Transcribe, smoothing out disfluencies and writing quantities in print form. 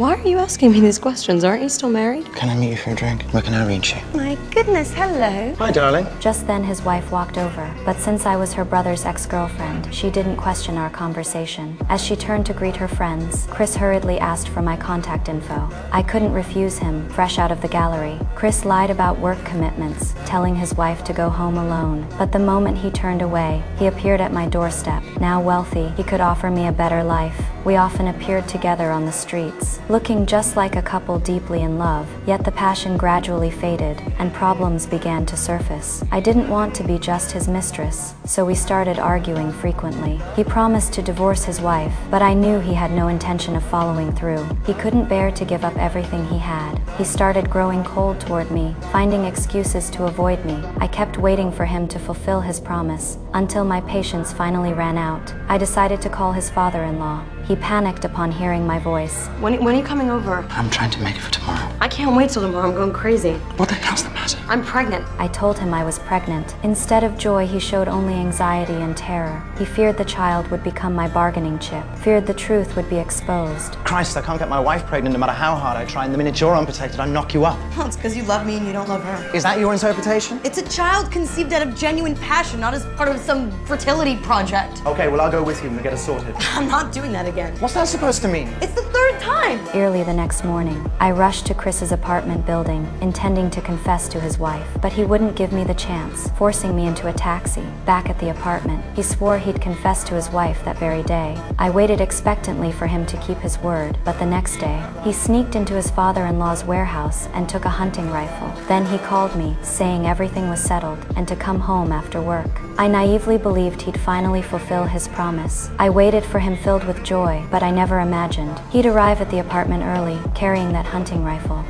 Why are you asking me these questions? Aren't you still married? Can I meet you for a drink? Where can I reach you? My goodness, hello. Hi, darling. Just then his wife walked over, but since I was her brother's ex-girlfriend, she didn't question our conversation. As she turned to greet her friends, Chris hurriedly asked for my contact info. I couldn't refuse him, fresh out of the gallery. Chris lied about work commitments, telling his wife to go home alone. But the moment he turned away, he appeared at my doorstep. Now wealthy, he could offer me a better life. We often appeared together on the streets, looking just like a couple deeply in love. Yet the passion gradually faded, and problems began to surface. I didn't want to be just his mistress, so we started arguing frequently. He promised to divorce his wife, but I knew he had no intention of following through. He couldn't bear to give up everything he had. He started growing cold toward me, finding excuses to avoid me. I kept waiting for him to fulfill his promise, until my patience finally ran out. I decided to call his father-in-law. He panicked upon hearing my voice. When are you coming over? I'm trying to make it for tomorrow. I can't wait till tomorrow. I'm going crazy. What the hell's the matter? I'm pregnant. I told him I was pregnant. Instead of joy, he showed only anxiety and terror. He feared the child would become my bargaining chip, feared the truth would be exposed. Christ, I can't get my wife pregnant no matter how hard I try, and the minute you're unprotected, I knock you up. Well, it's because you love me and you don't love her. Is that your interpretation? It's a child conceived out of genuine passion, not as part of some fertility project. Okay, well, I'll go with you and we'll get it sorted. I'm not doing that again. What's that supposed to mean? It's the third time. Early the next morning, I rushed to Chris's apartment building, intending to confess to his wife, but he wouldn't give me the chance, forcing me into a taxi. Back at the apartment, he swore he'd confess to his wife that very day. I waited expectantly for him to keep his word, but the next day, he sneaked into his father-in-law's warehouse and took a hunting rifle. Then he called me, saying everything was settled and to come home after work. I naively believed he'd finally fulfill his promise. I waited for him filled with joy, but I never imagined he'd arrive at the apartment early, carrying that hunting rifle.